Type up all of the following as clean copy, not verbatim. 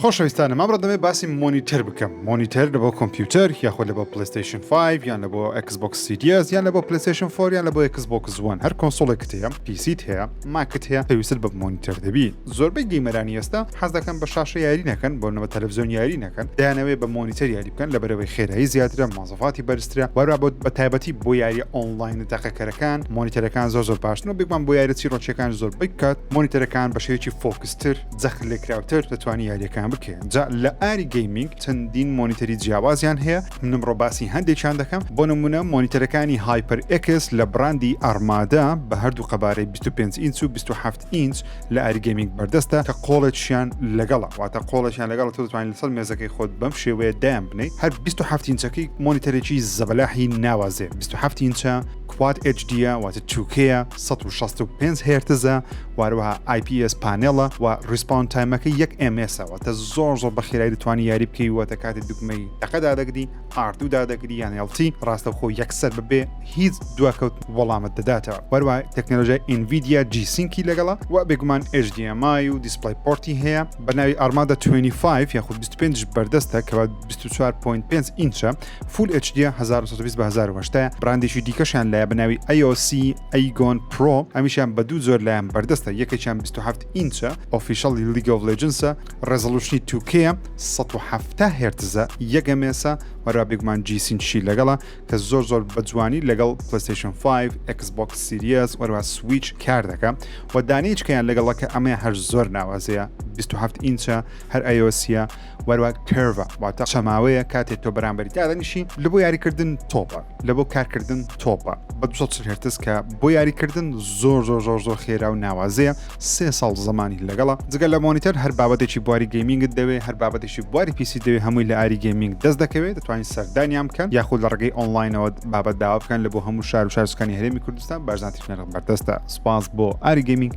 خۆشەویستانە مامڕۆ دەمێ باسی مۆنیتەر بکەم مۆنیتەر لە بۆ کۆمپیوتەر یاخۆ لە بۆ پلەیستەیشن 5 یان لە بۆ Xbox Series یان لە بۆ پلەیستەیشن 4 یان لە بۆ Xbox One هەر کۆنسۆڵێکت هەیە پیسیت هەیە ماکت هەیە پێویستت بە مۆنیتەر دەبی زۆربەی گەیمەرانی ئێستا حەز دەکەن بە شاشە یاری نەکەن بۆ نەبە تەلەڤیزۆن یاری نەکەن دەیانەوێ بە مۆنیتەر یاری بکەن لەبەرەوەی خێرایی زیاترە مازەفاتی بەرزترە وەرا بە تایبەتی بۆ یاری ئۆنلاین تەقەکەرەکان مۆنیتەرەکان زۆر باشنەوە بێگومان بۆ یاری چیرۆکیەکان زۆر بکات مۆنیتەرەکان بە شێوەیەکی فۆکستر جەخت لێکراوتر دەتوانێت یاریەکان بکەن لە ئاری گەیمینگ چەندین مۆنیتەری جیاوازیان هەیە منم ڕۆباسی هەندێکیان دەکەم بۆ نمونە مۆنیتەرەکانی هایپەر ئێکس لە براندی ئارمادا بە هەردوو قەبارەی 25 ئینچ و 27 ئینچ لە ئاری گەیمینگ بەردەستە کە قۆڵێکیان لەگەڵە واتە قۆڵێکیان لەگەڵە تۆ دەتوانیت لەسەر مێزەکەی خۆت بەم شێوەیە دایان بنیت هەر 27 ئینچەکەی مۆنیتەرێکی زەبەلاحی ناوازێ 27 ئینچە کواد HD واتە 2K 165 هرتزە واروها IPS پانێڵە و ریسپاون تایمەکە 1 ms واتە زۆر بە خێرایی دەتوانی یاری بکەی واتە کاتی دوگمەی تەقەدا دەگری R2 دادەگری یان LT ڕاستە خۆ یەکسەر ببێ هیچ دواکەوت وەڵامت دەداتەوە وەروای تەکنۆلۆژیای NVIDIA G5 لەگەڵە و بێگومان HDMI و دیسپلەی پۆرتی هەیە بە ناوی ئارمادا 25 یاخود 25 بەردەستە کەوا 24.5 ئینچە فول HD 1920 بە 1080 براندێکی دیکەشیان لایە بە ناوی AOC Aegon Pro هەمیشیان بە دوو زۆر لایەن بەردەستە یەکێکیان 27 ئینچە ئۆفیشەڵی League of Legends ڕێزەلوشنی 2K 170 هرتزە 1 ms وەرا بێگومان G5 لەگەڵە کە زۆر بە جوانی لەگەڵ PlayStation 5 Xbox Series وەروە Switch کار دەکە و دانەیەکیان لەگەڵە کە ئەمە هەر زۆر ناوازەیە 27 ئینچە هەر iOSە وەروە کێڤە واتە چەماوەیە کاتێک تۆ بەرامبەری دادەنیشی لە بۆ یاریکردن تۆپە لە بۆ کارکردن تۆپە بە 240 هرتز کە بۆ یاریکردن زۆر خێرا و ناوازەیە 3 ساڵ زمانی لەگەڵە جگە لە مۆنیتەر هەر بابەتێکی بواری گەیمینگت دەوێت هەر بابەتێکی بواری پیسی دەوێت هەمووی لە ئاری گەیمینگ دەست دەکەوێت دەتوانین سەردانیان بکەن یاخود لە ڕێگەی ئۆنلاینەوە بابەت داوا بکەن لە بۆ هەموو شار و شارستانی هەرێمی کوردستان باشناترینەرە بەردەستە سپاس بۆ ئاری گەیمینگ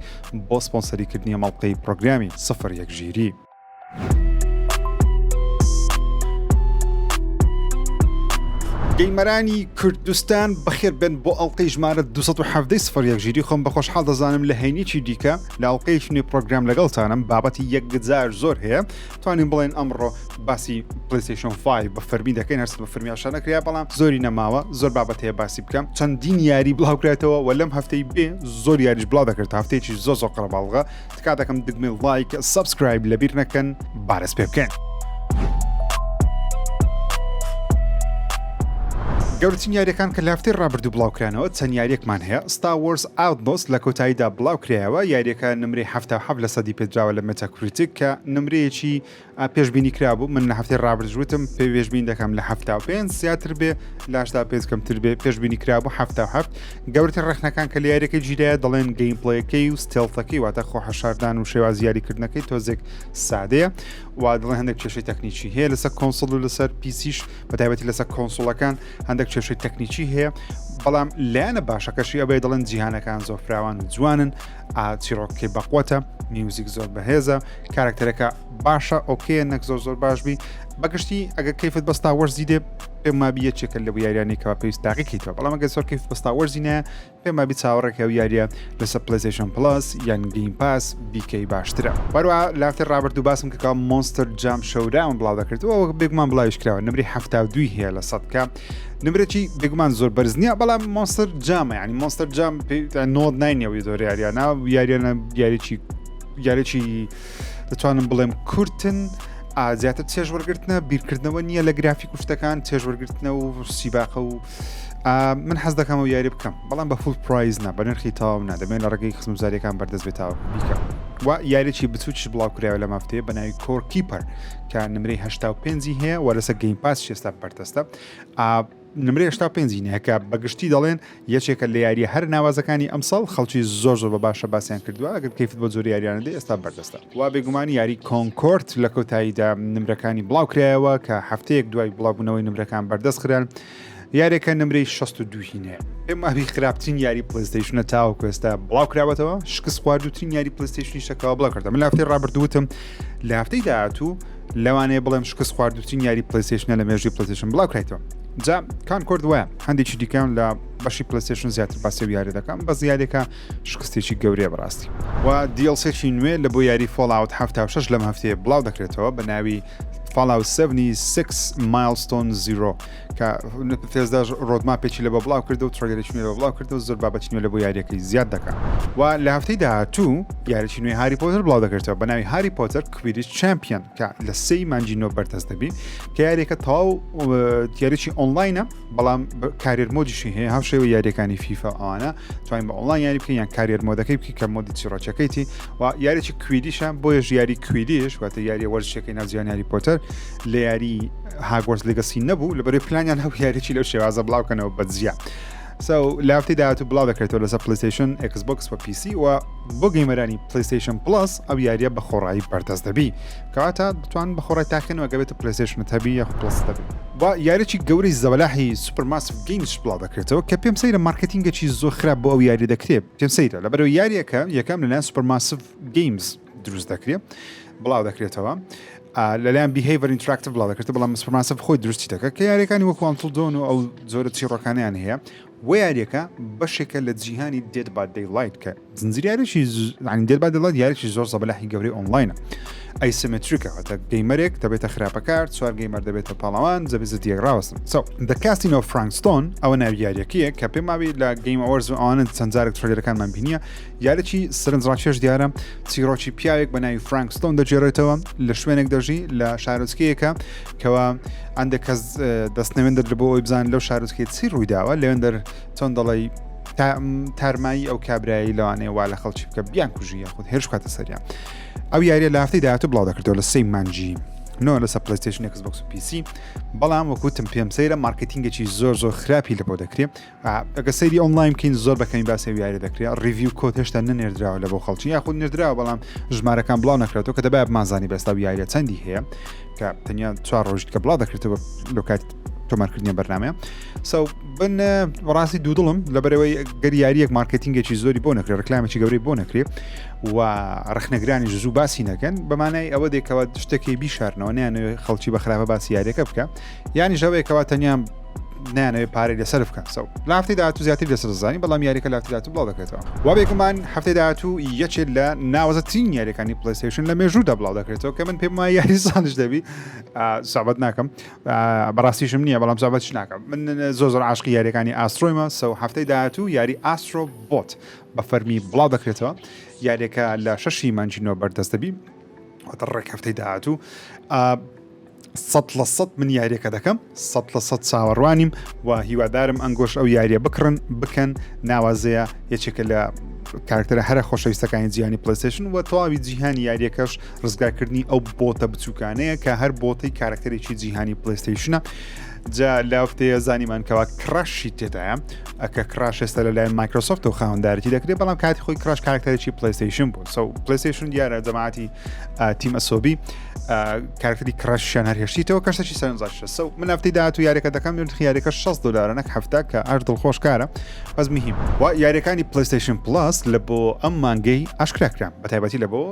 بۆ سپۆنسەریکردنی مەڵقەی پرۆگرامی 01 ژیری گەیمەرانی کوردستان بەخێر بن بۆ ئەڵلقەی ژمارە 270 ژیری خۆم بە خۆشحاڵ دەزانم لە هەینێکی دیکە لە ئەڵلقەیەکی نوێ پرۆگرام لەگەڵتانم بابەتی یەکگزار زۆر هەیە توانین بڵێن ئەمڕۆ باسی PlayStation 5 بە فەرمی دەکەین هەرس بە فەرمی ئاشانەکریا بەڵام زۆری نەماوە زۆر بابەت هەیە باسی بکەم چەندین یاری بڵاوکرێتەوە و لەم هەفتەی بێ زۆر یاریش بڵاو دەکرێت هەفتەیەکی زۆر قەرەباڵغە تکا دەکەم دگمەی لایک سابسکرایب لەبیر نەکەن بارەس پێ بکەن گەورەترین یاریەکان کە لە هەفتەی ڕابردوو بڵاوکرانەوە چەند یاریەکمان هەیە Star Wars Outpost لە کۆتاییدا بڵاوکرایەوە یاریەکە نمرەی 77 لە سەدی پێدراوە لە مێتاکریتیک کە نمرەیەکی پێشبینی کرابوو من لە هەفتەی ڕابردووتم پێشبین دەکەم لە 75 زیاتر بێ لە 85 کەمتر بێ پێشبینی کرابوو 77 گەورەترین ڕێخنەکان کە لە یاریەکەی جیرایە دەڵێن گەیمپڵەیەکەی و ستێڵتەکەی واتە خۆحەشاردان و شێواز یاریکردنەکەی تۆزێک سادەیە و دەڵێن هەندێک کێشەی تەکنیکی هەیە لەسەر کۆنسۆڵ و لەسەر پیسیش بەتایبەتی لەسەر کۆنسۆڵەکان هەندێک کێشەی تەکنیکی هەیە بەڵام لایەنە باشەکەشی ئەوەی دەڵێن جیهانەکان زۆر فراوان و جوانن چیرۆکی بەقوتە میوزیک زۆر بەهێزە کارکتەرەکە باشە ئۆکێ نەک زۆر باشبی بەگشتی ئەگەر کەیفت بە Star Wars دیدێ پێم وابی یەکێکە لە یاریانێکەوە پێویست تاقیکەیتەوە بەڵام ئەگەر زۆر کەیف بە Star Wars دینە پێم وابی چاوەڕێکە و یاریە لەسەر PlayStation Plus یان گەیم پاس بیکەی باشترە بەروە لە هەفتەی ڕابردوو باسم کە Monster Jam Showdown بڵاو دەکرێتەوە بێگومان بڵاویش کراوە نمرەی 72 هەیە لە سەدکە نمرێکی بێگومان زۆر بەرز نییە بەڵام Monster Jam ینی Monster Jam نۆت ناینەوەی زۆر یاریانە یاریانە یاریێکی دەتوانم بڵێم کورتن زیاتر چێژوەرگرتنە بیرکردنەوە نییە لە گرافیک و شتەکان چێژوەرگرتنە و سیباقە و من حەز دەکەم و یاری بکەم بەڵام بە فول پرایز نا بە نرخی تاو نادەمێن لە ڕێگەی خزمزاریەکان بەردەست بێتەوە بیکەم و یاریێکی بچووچ بڵاوکرایەوە لە مافتەیە بە ناوی کۆرکیپەر کە نمرەی 85 هەیە و لەسەر گەیم پاس شێستا بەردەستە نمرەی 85 هەیە بەگشتی دەڵێن یەکێکە لە یاریە هەر ناوازەکانی ئەمساڵ خەڵکی زۆر بە باشە باسییان کردووە ئەگەر کەیفت بۆ زۆر یاریانەدە ئێستا بەردەستە وا بێگومانی یاری کۆنکۆرت لە کۆتاییدا نمرەکانی بڵاوکرایەوە کە هەفتەیەک دوای بڵاوبوونەوەی نمرەکان بەردەست خران یاریەکە نمرەی 62 هینەیە پێم وابی خراپترین یاری پلەیستەیشنە تاوەکو ئێستا بڵاوکراوەتەوە شکست خواردووترین یاری پلەیستەیشنی شەکەوە بڵاوکردە من لە هەفتەی ڕابردووتم لە هەفتەی داهاتوو لەوانەیە بڵێم شکست خواردووترین یاری پلەیستەیشنە لە مێژووی پلەیستەیشن بڵاوکرایتەوە جا کانکۆرد وایە هەندێکی دیکەم لە بەشی پلەیستەیشن زیاتر باسی یاری دەکەم بە زیادێکە شکستێکی گەورەیە بەڕاستی و دیڵسێکی نوێ لە بۆ یاری فۆڵاوت 76 لەم هەفتەیە بڵاو دەکرێتەوە بە ناوی فۆڵاوت 76 مایلستۆن 0 کە فێزدا ڕۆدماپێکی لە بە بڵاو کردو و تڕگەرێکی نوێ لە بڵاو کردو زۆر بابەتی نوێ لە بۆ یاریەکەی زیاد دەکات و لە هەفتەی داهاتوو یاریی نوێ هاری پۆتەر بڵاو دەکرێتەوە بە ناوی هاری پۆتەر کویدیچ چەمپیۆن کە لە 3 مانگی نۆ بەردەست دەبی کە یاریەکە تەواو یاریی ئۆنلاینە بەڵام کارێر مۆدیشی هەیە هەم شێوە یاریەکانی فیفا ئەوانە توانین بە ئۆنلاین یاری بکەین یان کارێر مۆدەکەی بکەی کە مۆدی چیرۆچەکەیتی و یاریی کویدیشە بۆیە یاری کویدیش واتە یاری وەرزشەکەی ناوجیانی هاری پۆتەر لە یاری هاگوارتس لێگەسی نەبوو لەبەرەوەی پلانیان هەبوو یاریی لەو شێوازە بڵاوکەنەوە بەجیا لە هەفتەی داهاتوو بڵاو دەکرێتەوە لەسەر پلەیستەیشن ئەکسبۆکس و پیسی و بۆ گەیمەرانی پلەیستەیشن پڵس ئەو یاریە بە خۆڕایی بەردەست دەبی کەواتە دەتوان بە خۆڕای تاکەنەوە گەبێتە پلەیستەیشنت هەبی یا پڵس دەبی با یاریی گەورەی زەبەلاحی سوپەرماسیڤ گەیمز بڵاو دەکرێتەوە کە پێم سەیرە مارکتینگێکی زۆر خراپ بۆ ئەو یاری دەکرێت پێم سەیرە لەبەرەوەی یاریەکە یەکەم لەلایەن سوپەرماسیڤ گەیمز دروست دەکرێت بڵاو دەکرێتەوە لەلایەن بیهیڤەر ئینتراکتیڤ بڵاو دەکرێتەوە بەڵام سوپەرماسیڤ خۆی دروستی دەکات کە یاریەکانی وەکو ئەنتڵدۆن و ئەو زۆرە چیرۆکانیان هەیە و یاریەکە بەشێکە لە جیهانی دێد با دەیلایت کە زنجیرێکی دێت با دەیلایت یاریی زۆر زەبەلاحی گەورەی ئۆنلاینە ئایسیمتریکە واتە گەیمەرێک دەبێتە خراپەکار چوار گەیمەر دەبێتە پاڵەوان زەبێت دیەگراوەستن The Casting of Frankstone ئەوە ناوی یاریەکەیە کە پێم ماوی لە گەیم ئەوەرز ئەوانە چەند جارێک تڕێلەکانمان بینیە یارێکی سەرنجڕاکێش دیارە چیرۆکی پیاوێک بە ناوی فرانکستۆن دەجێڕێتەوە لە شوێنێک دەژی لە شارۆچکەیەکە کەەوە ئەندێک کەس دەستنەوێن دەر بۆ ئەوی بزان لەو شارۆچکێ چی ڕوویداوە لەوێندەر چۆن دەڵی تارمایی ئەو کابرایی لەوانەیە وا لە خەڵکی بکە بیان کوژیە خودت هێرش کاتە سەریان ئەو یاریە لە هەفتەی داهاتوو بڵاو دەکردەوە لە 3 مانگی نۆ لەسەر پلەیستەیشن ئەکسبۆکس و پیسی بەڵام وەکوتم پێم سەیرە مارکتینگێکی زۆر خراپی لە بۆ دەکرێت ئەگە سەیری ئۆنلاین بکەین زۆر بەکەمی باسی یاری دەکرێت ڕیڤیو کۆت هێشتا نەنێردراوە لە بۆ خەڵکی یاخود نێردراوە بەڵام ژمارەکان بڵاو نەکرێتەوە کە دەبێت بمانزانی بەستا یاریە چەندی هەیە کە تەنیا 4 ڕۆژ کە بڵاو دەکرێتەوە لە کاتی تۆمارکردنی بەرنامەیە بن ڕاستی دوودڵم لەبەرەوەی گەری یاریەک مارکتینگێکی زۆری بۆ نەکرێت ڕکلامێکی گەورەی بۆ نەکرێت و ڕخنەگرانی زوو باسی نەکەن بەمانای ئەوە دێکەوە شتێکی بیشارنەوە نیانەوەی خەڵکی بە خراپە باسی یاریەکە بکە یانی ژەوەیەکەوە تەنیا نانەوەی پارەی لەسەر بکە لە هەفتەی داهاتوو زیاتر لەسەر زانی بەڵام یاریەکە لە هەفتەی داهاتوو بڵاو دەکرێتەوە وا بێگومان هەفتەی داهاتوو یەکێک لە ناوەزەترین یاریەکانی پلەیستەیشن لە مێژوودا بڵاو دەکرێتەوە کە من پێم وایە یاری ساڵش دەبی سابەت ناکەم بەڕاستیشم نییە بەڵام سابەتش ناکەم من زۆر عاشقی یاریەکانی ئاسترۆیمە هەفتەی داهاتوو یاری ئاسترۆ بۆت بە فەرمی بڵاو دەکرێتەوە یاریەکە لە 6 مانگی نۆ بەردەست دەبی واتە ڕێک هەفتەی داهاتوو 100% من یاریەکە دەکەم 100% چاوەڕوانیم و هیوادارم ئەنگۆش ئەو یاریە بکەن ناوازەیە یەکێکە لە کارکتەرە هەرە خۆشەویستەکانی جیهانی پلەیستەیشن و تەواوی جیهانی یاریەکەش ڕزگارکردنی ئەو بۆتە بچووکانەیە کە هەر بۆتەی کارکتەرێکی جیهانی پلەیستەیشنە جا لە هەفتەیە زانیمان کەوا کراشی تێدایە ئەکە کراش ئێستا لەلایەن مایکرۆسۆفت و خاوەندارەتی دەکرێت بەڵام کاتی خۆی کراش کارکتەرێکی پلەیستەیشن بوو پلەیستەیشن دیارە جەماعەتی تیم ئەسۆبی کارکتەری کراشیان هەرهێشتیتەوە کەشتێکی سەرنجڕاکێشە من هەفتەی داهاتوو یاریەکە دەکەم یاریەکە $6 نەک هەفتە کە ئەش دڵخۆشکارە بەس مهم و یاریەکانی پلەیستەیشن پڵس لە بۆ ئەم مانگەی ئاشکراکرا بەتایبەتی لە بۆ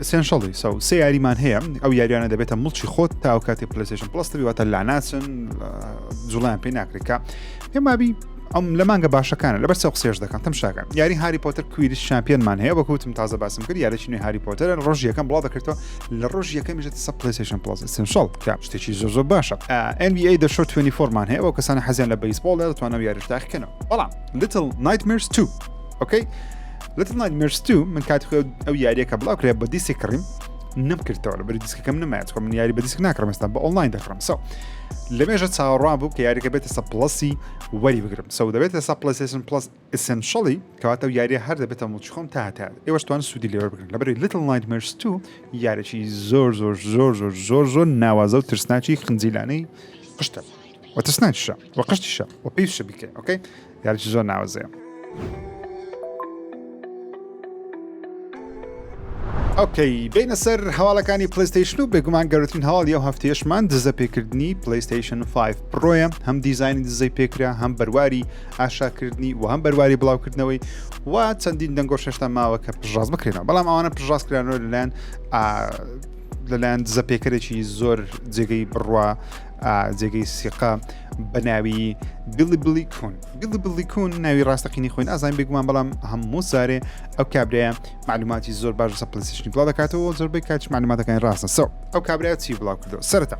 ئسێنشەڵی سێ یاریمان هەیە ئەو یاریانە دەبێتە مڵچی خۆت تا ئەو کاتی پلەیستەیشن پڵس واتە لاناچن جوڵیان پێ ناکرێت پێم وابی ئەم لە مانگە باشەکانە لەبەر سێ قسێش دەکەن تەمشاکەن یاری هاری پۆتەر کویدیچ چەمپیۆنمان هەیە وەکوتم تازە باسم کرد یاریی نوێی هاری پۆتەر ڕۆژ یەکەم بڵاو دەکرێتەوە لە ڕۆژ یەکەمی ژێتە پلەیستەیشن پڵس ئسێنشەڵ کە شتێکی زۆر باشە NBA The Short 24مان هەیە بۆ کەسانە حەزیان لە بەیسبۆڵ دەتوانن یاریش داخکەنەوە بەڵام Little Nightmares 2 ئۆکەی Little Nightmares 2 من کاتی ئەو یاریەکە بڵاو کرێ بە دیسی کڕیم نەمکردەوە لە بەری دیسکەکەم نمایێت من یاری بە دیسک ناکڕم ئێستا بە ئۆنلاین دەکڕم لەمێژە چاوەڕوان بوو کە یاریەکە بێتە سە پڵسی وەری بگرم دەبێتە سە پلەیستەیشن پڵس ئسێنشەڵی کەواتە یاریە هەر دەبێتە مڵچی خۆم تا هەتا ئێوەش توانن سوودی لێوە بگرن لەبەری Little Nightmares 2 یارێکی زۆر ناوازە و ترسناکی خنجیلانەی قشتە و ترسناکیشە و قشتیشە و پێویستە بیکە ئۆکەی یارێکی زۆر ناوازەیە ئۆکەی بینە سەر هەواڵەکانی پلەیستەیشن و بێگومان گەورەترین هەواڵی ئەو هەفتەیەشمان دزە پێکردنی پلەیستەیشن 5 پرۆیە هەم دیزاینی دزەی پێکرا هەم بەرواری ئاشاکردنی و هەم بەرواری بڵاوکردنەوەی و چەندین دەنگۆش هێشتا ماوە کە پژاز بکرێنەوە بەڵام ئەوانە پژازکرانەوە لەلایەن دزە پێکەرێکی زۆر جێگەی بڕوا جێگەی سیقا بە ناوی بیلی کون ناوی ڕاستەقینی خۆی نازانین بگومان بەڵام هەموو سارێ ئەو کابرایە معلوماتی زۆر باش لەسەر پلەیستەیشنی بڵاو دەکاتەوە زۆربەی کاتیش معلوماتەکانی ڕاستن ئەو کابرایە چی بڵاو کردەوە سەرەتا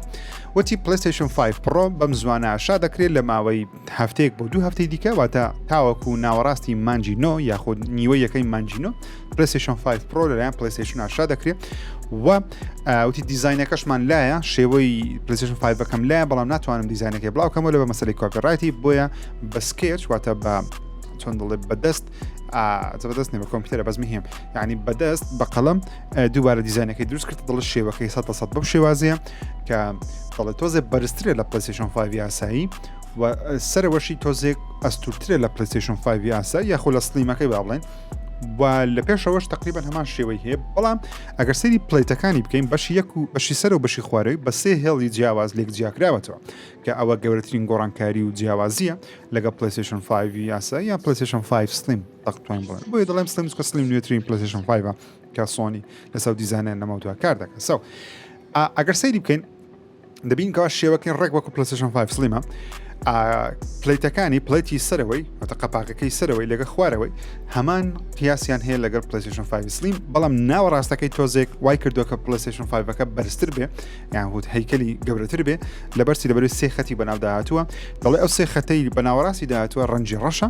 وەتی پلەیستەیشن 5 پرۆ بەم زوانە ئاشا دەکرێت لە ماوەی هەفتەیەک بۆ 2 هەفتەی دیکە واتە تاوەکو ناوەڕاستی مانجی 9 یاخود نیوەی یەکەی مانجی 9 پلەیستەیشن 5 پرۆ لەلایەن پلەیستەیشن ئاشا دەکرێت و وتی دیزاینەکەشمان لایە شێوەی پلەیستەیشن 5 بەکەم لایە بەڵام ناتوانم دیزاینەکەی بڵاوکەمەوە لە بە مەسەلەی کۆپیڕایتی بۆیە بە سکێچ واتە بە چۆن دەڵێ بەدەست بەدەست نێ بە کۆمپیوتەرە بەزمی هێم یعنی بەدەست بە قەڵەم دووبارە دیزاینەکەی دروست کرد دڵ شێوەکەی 100% بەو شێوازەیە کە دەڵێت تۆزێ بەرزترێ لە پلەیستەیشن 5 یاسایی و سەرەوەشی تۆزێک ئەستورترێ لە پلەیستەیشن 5 یاسا یاخۆ لە سلیمەکەی با بڵێن و لە پێشەوەش تقریبا هەمان شێوەی هەیە بەڵام ئەگەر سەیری پلەیتەکانی بکەین بەشی یەک و بەشی سەر و بەشی خوارەوەی بە سێ هێڵی جیاواز لێک جیاکراوەتەوە کە ئەوە گەورەترین گۆڕانکاری و جیاوازیە لەگە پلەیستەیشن 5 یاسا یا پلەیستەیشن 5 سلیم تەقتوان بڵێن بۆیە دەڵێم سلیم کە سلیم نوێترین پلەیستەیشن 5 کە سۆنی لەسەر دیزاینە نەمەوتوە کار دەکات ئەگەر سەیری بکەین دەبین کەوا شێوەکەین ڕێک وەکو پلەیستەیشن 5 سلیمە پلەیتەکانی پلەیتی سەرەوەی واتە قەپاقەکەی سەرەوەی لەگە خوارەوەی هەمان قیاسیان هەیە لەگەڵ پلەیستەیشن 5 سلیم بەڵام ناوەڕاستەکەی تۆزێک وای کردووە کە پلەیستەیشن 5ەکە بەرزتر بێ یان هوت هەیکەلی گەورەتر بێ لەبەرچی لەبەروی سێ خەتی بەناو داهاتووە دەڵێ ئەو سێ خەتەی بەناوەڕاستی داهاتووە ڕەنجی ڕەشە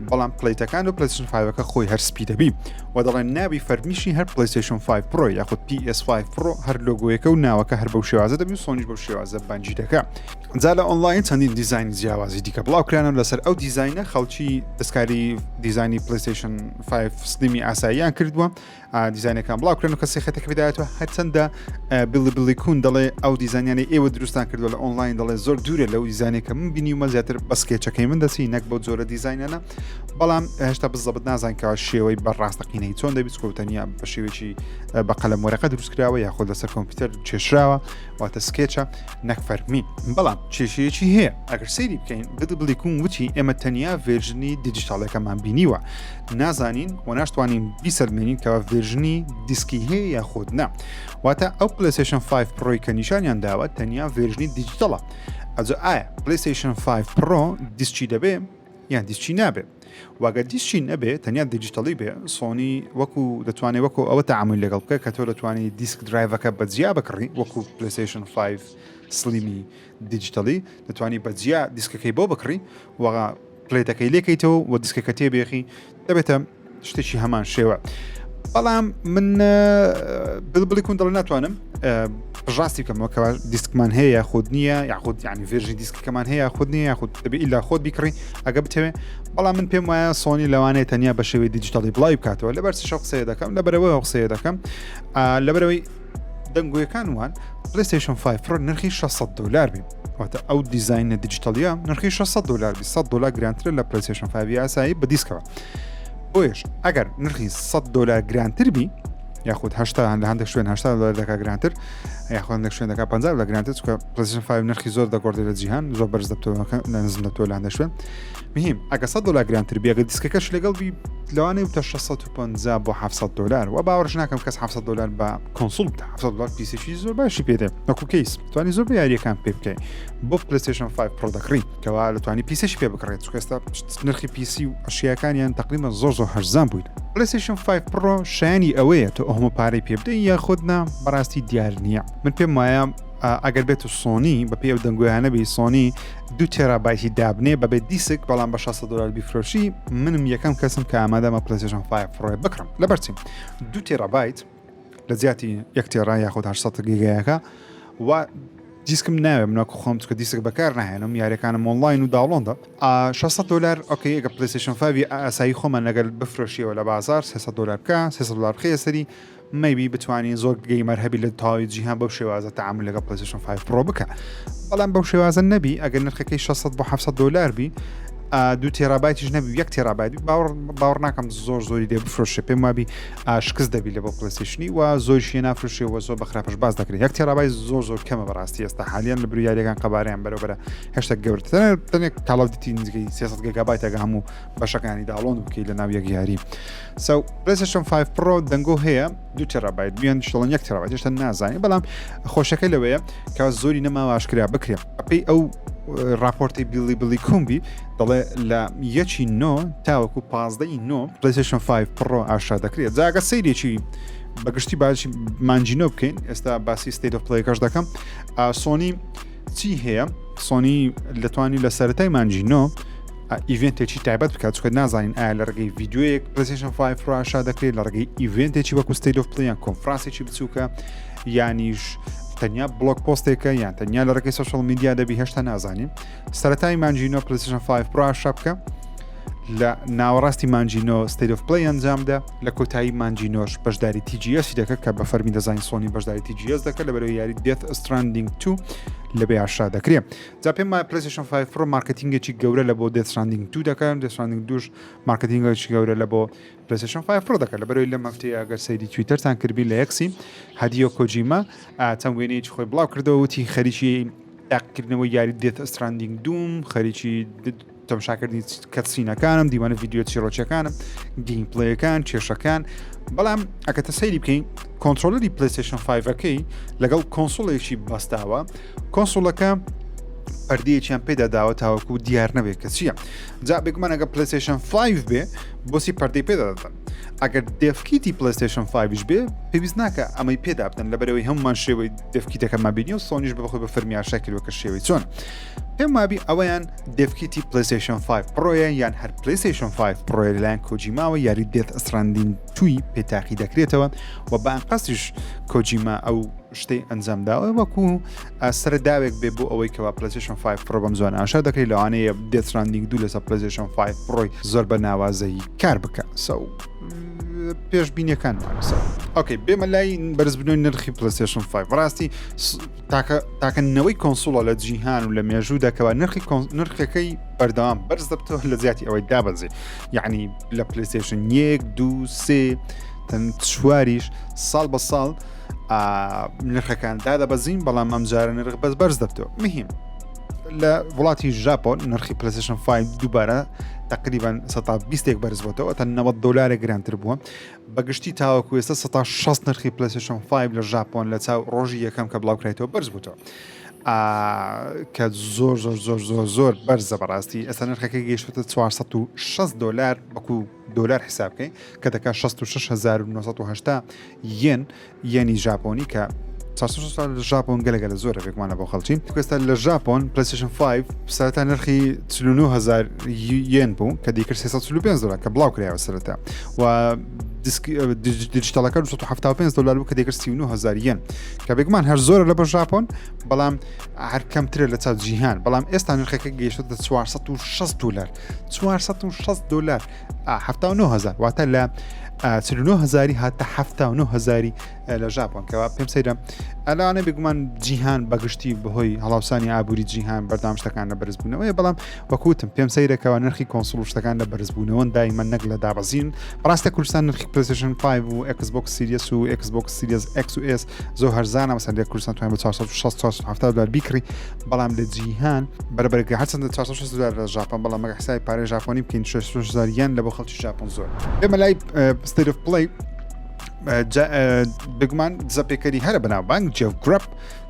بەڵام پلەیتەکان و پلەیستەیشن 5ەکە خۆی هەر سپی دەبی و دەڵێن ناوی فەرمیشی هەر پلەیستەیشن 5 پرۆ یاخود PS5 پرۆ هەر لۆگۆیەکە و ناوەکە هەر بەو شێوازە دەبی و سۆنیش بەو شێوازە بانجی دەکا جا لە ئۆنلاین چەندین دیزاینی جیاوازی دیکە بڵاوکرانن لەسەر ئەو دیزاینە خەڵکی دەستکاری دیزاینی پلەیستەیشن 5 سلیمی ئاساییان کردووە دیزاینەکان بڵاوکرێن و کەسی خەتەکە بدایەتەوە هەرچەندە بیلی کون دەڵێ ئەو دیزاینیانی ئێوە دروستان کردووە لە ئۆنلاین دەڵێ زۆر دوورە لەو دیزاینێکە من بینیومە زیاتر بەسکێچەکەی من دەسی نەک بۆ جۆرە دیزاینەنە بەڵام هێشتا بزەبت نازان کەوا شێوەی بەڕاستەقینەی چۆن دەبیت کۆتەنیا بە شێوێکی بە قەلەم وەرەقە دروستکراوە یاخۆ لەسەر کۆمپیوتەر چێشراوە واتە سکێچە نەک فەرمی بەڵام کێشەیەکی هەیە ئەگەر سەیری بکەین بیلی کون وتی ئێمە تەنیا ڤێرژنی دیجیتاڵەکەمان بینیوە نازانین و ناشتوانین بیسەلمێنین کەوا ڤێرژنی دیسکی هەیە یاخۆت نا واتە ئەو پلەیستەیشن 5 پرۆی کە نیشانیان داوە تەنیا ڤێرژنی دیجیتاڵە ئەجا ئایا پلەیستەیشن 5 پرۆ دیسکی دەبێ یان دیسکی نابێ واگە دیسکی نەبێ تەنیا دیجیتاڵی بێ سۆنی وەکو دەتوانێت وەکو ئەوە تەعامل لەگەڵ بکە کە تۆ دەتوانێت دیسک درایڤەکە بەجیا بکڕی وەکو پلەیستەیشن 5 سلیمی دیجیتاڵی دەتوانانی بەجیا دیسکەکەی بۆ بکڕی وەغا پلەیتەکەی لێکەیتەوە و دیسکەکە تێبێخی دەبێتە شتێکی هەمان شێوە بەڵام من بیلی کون دەڵێ ناتوانم ڕاستی بکەمەوەکەوە دیسکمان هەیە یاخود نییە یاخود یعنی ڤێرژی دیسکەکەمان هەیە یاخود نییە یاخود دەبێت ئیلا خۆت بیکڕی ئەگە بتەوێ بەڵام من پێم وایە سۆنی لەوانەیە تەنیا بە شێوەی دیجیتاڵی بڵاوی بکاتەوە لەبەرچی شەو قسەیە دەکەم لەبەرەوەی قسەیە دەکەم لەبەرەوەی دەنگۆیەکان وان پلەیستەیشن 5 پرۆ نرخی $600 بێ واتە ئەو دیزاینە دیجیتاڵیە نرخی $600 $100 گرانترە لە پلەیستەیشن 5 یاسایی بە دیسکەوە بۆیش ئەگەر نرخی $100 گرانتر بی یاخود هەشتا لە هەندێک شوێن $80 دەکا گرانتر یاخود هەندێک شوێن دەکا 50 لە گرانتر چونکە پلەیستەیشن 5 نرخی زۆر دەگۆڕێت لە جیهان زۆر بەرز دەبتەوە نزم دەبتەوە لە هەندێک شوێن مهم ئەگە $100 گرانتر بی ئەگە دیسکەکەش لەگەڵ بی لەوانەیە بتە 650 بۆ $700 و باوەڕش ناکەم کەس $700 بە کۆنسۆڵ بدە $700 پیسێکی زۆر باشی پێدێ وەکو کەیس توانی زۆر بە یاریەکان پێ بکەی بۆ پلەیستەیشن 5 پرۆ دەکڕی کەوا لەتوانی پیسێکی پێ بکڕێت چونکە ئێستا نرخی پیسی و ئەشیاکانیان تقریبا زۆر هەرزان بووین پلەیستەیشن 5 پرۆ شایانی ئەوەیە تۆ ئەومە پارەی پێ بدەی یاخودنا بەڕاستی دیار نییە من پێم وایە ئەگەر بێت و سۆنی بە پێ ئەو دەنگویانە بی سۆنی 2 تێرابایتی دابنێ بەبێ دیسک بەڵام بە $600 بیفرۆشی منم یەکەم کەسم کە ئامادەمە پلەیستەیشن 5 پرۆ بکڕم لەبەرچیم 2 تێرابایت لە زیاتی 1 تێرا یاخود 800 گیگایەکە و دیسکم ناوێ منوەکو خۆم چکە دیسک بەکار نهێنم یاریەکانم ئۆنلاین و داوڵۆندا $600 ئۆکەی ئەگە پلەیستەیشن 5 ئاسایی خۆمان لەگەل بفرۆشیەوە لە بازار $300 بکە $300 بخەیە سەری مەیبی بتوانین زۆر گەیمەر هەبی لە تاوی جیهان بەو شێوازە تەعامل لەگەڵ پلەیستەیشن 5 پرۆ بکە بەڵام بەو شێوازە نەبی ئەگەر نرخەکەی 600 بۆ $700 بی 2 تێرابایتیش نەبی 1 تێرابایت باوەڕ ناکەم زۆری دێ بفرۆشێ پێم وابی شکست دەبی لە بۆ پلەیستەیشنی و زۆریشی نافرۆشێەوە زۆر بە خراپەش باز دەکرێت 1 تێرابایت زۆر کەمە بەڕاستی ئێستا حالیان لە برویاریەکان قەبارەیان بەرەبەرە هێشتا گەورەترە تەنێک کاڵاوتی نزیکەی 300 گیگابایت ئەگە هەموو بەشەکانی داڵۆن بکەی لە ناو یەک یاری پلەیستەیشن 5 پرۆ دەنگۆ هەیە 2 تێرابایت بیان شڵەن 1 تێرابایت هێشتا نازانێت بەڵام خۆشەکەی لەوەیە کە زۆری نەماوە ئاشکرا بکرێت ئەپی ئەو راپۆرتی بلی کومبی دەڵێ لە 1.9 تاوەکو 15 پلەیستەیشن 5 پڕۆ ئاشا دەکرێت جاگە سەیرێکی بەگشتی باشی مانجینۆ بکەین ئێستا باسی ستەیت ئۆف پلەیەکەش دەکەم سۆنی چی هەیە سۆنی دەتوانانی لە سەرەتای مانجینۆ ئیڤنتێکی تایبەت بکات چکە نازانین ئایا لە ڕێگەی ڤیددیوەیەک پلەیستەیشن 5 پڕۆ ئاشا دەکرێت لە ڕێگەی ئیڤنتێکی وەکو ستەیت ئۆف پلەی یان کۆنفرانسێکی بچووکە یانیش تەنیا بلۆگ پۆستێکە یان تەنیا لە ڕێگەی سۆشەڵ میدیا دەبی هێشتا نازانین سەرەتای مانجینۆ پلەیستەیشن 5 پڕۆ ئاشا بکە لە ناوەڕاستی مانجینۆ ستەیت ئۆف پلەی ئەنجامدا لە کۆتایی مانجینۆش بەشداری TGS دەکە کە بە فەرمی دەزانین سۆنی بەشداری TGS دەکە لەبەرەوەی یاری دێت ستراندینگ 2 لەبێ ئاشا دەکرێت جا پێم وایە پلەیستەیشن 5 پڕۆ مارکتینگێکی گەورە لە بۆ دێت ستراندینگ 2 دەکەن دێت ستراندینگ 2 مارکتینگێکی گەورە لە بۆ پلەیستەیشن 5 پڕۆ دەکەن لەبەرەوەی لە مەفتەیە ئەگەر سەیری تویتەرتان کردبی لە یەکسی هەدیۆ کۆجیما چەند وێنەیەکی خۆی بڵاو کردەوە وتی خەریکی تاقیکردنەوەی یاری دێت ستراندینگ 2 خەریکی تەماشاکردنی کەتسینەکانم دیوانە ڤیددیۆ چیرۆچەکانم گیمپلەیەکان کێشەکان بەڵام ئەکەتە سەیری بکەین کۆنتترۆلەری پلەیستەیشن 5ەکەی لەگەڵ کۆنسۆڵێکی بەستاوە کۆنسۆڵەکە پەردەیەکیان پێداداوە تاوەکو دیار نەبێت کە چییە جا بگومان ئەگە پلەیستەیشن 5 بێ بۆسی پەردەی پێدادەن ئەگەر دێفکیتی پلەیستەیشن 5 بێ پێویست ناکە ئەمەی پێدابن لەبەرەوەی هەمومان شێوەی دێفکیتەکەمان بینی و سۆنیش بەخۆی بە فەرمی ئاشاکردووە کە شێوەی چۆن پێم وابی ئەوەیان دێفکیتی پلەیستەیشن 5 پڕۆیە یان هەر پلەیستەیشن 5 پڕۆیە لەلایەن کۆجیماوە یاری دێت ستراندینگ 2 پێتاقی دەکرێتەوە و بە ئەنقەسیش کۆجیما ئەو شتەی ئەنجامداوە وەکو سەرداوێک بێ بۆ ئەوەی کەوا پلەیستەیشن 5 پڕۆ بەم زوانە ئاشا دەکرێت لەوانەیە دێت ستراندینگ 2 لەسەر پلەیستەیشن 5 پڕۆی زۆر بە ناوازەیی کار بکە پێشبینیەکانمان ئۆکەی بێمە لای بەرزبوونەوەی نرخی پلەیستەیشن 5 ڕاستی تاکەنەوەی کۆنسۆڵە لە جیهان و لە مێژوو دەکەوە نرخەکەی بەردەوام بەرز دەبتەوە لە زیاتی ئەوەی دابەزێ یعنی لە پلەیستەیشن 1 2 3 تەن چواریش ساڵ بە ساڵ نرخەکان دادەبەزین بەڵام ئەم جارە نرخ بەس بەرز دەبتەوە مهم لە وڵاتی ژاپۆن نرخی پلەیستەیشن 5 دووبارە تقریبا 120 بەرز بووەوە تا $90 گرانتر بووە بەگشتی تاوەکو ئێستا 160 نرخی پلەیستەیشن 5 لە ژاپۆن لە چاو ڕۆژی یەکەم کە بڵاوکرێتەوە بەرز بووتەوە کە زۆر زۆر زۆر زۆر زۆر بەرزە بەڕاستی ئێستا نرخەکە گەیشتوتە $460 بەکو دۆلار حساب بکەین کە دەکات 66,980 یەنی ژاپۆنی کە لە ژاپۆن گەلەگە لە زۆرە بێکمانە بۆ خەڵکی کوێستا لە ژاپۆن پلەیستەیشن 5 سەرەتا نرخی 49,000 یەن بوو کە دیکرد $345 کە بڵاو کرایەوە سەرەتا و دیجیتاڵەکە $275 بوو کە دیکرد 39,000 یەن کە بێکمان هەر زۆرە لە بە ژاپۆن بەڵام هەر کەمترە لە چاو جیهان بەڵام ئێستا نرخەکە گەیشتە $460 $460 79,000 واتە لە 49,000 هاتە 79,000 لە ژاپۆن کەوا پێم سەیرە ئەلانە بگومان جیهان بەگشتی بەهۆی هەڵاوسانی ئابووری جیهان بەردام شتەکان لە بەرزبوونەوەی بەڵام وەکوتم پێم سەیرەکەەوە نرخی کۆنسۆڵ شتەکان لە بەرزبوونەوە دایمە نەک لە دابەزین ڕاستە کوردستان نرخی پلەیستەیشن 5 و Xbox Series و Xbox Series X و S زۆر هەرزانە مەسەن لە کوردستان توانێت بە $460 بیکڕی بەڵام لە جیهان بەرەبەرگە هەرچەندە $460 لە ژاپۆن بەڵام مەگە حسابی پارەی ژاپۆنی بکەین 6,000 یەن لە بۆ خەڵکی ژاپۆن زۆر ئێمە لای ستەیت ئۆف پلەی بگومان زەپێکەری هەرە بەناوبانگ جێوگرەپ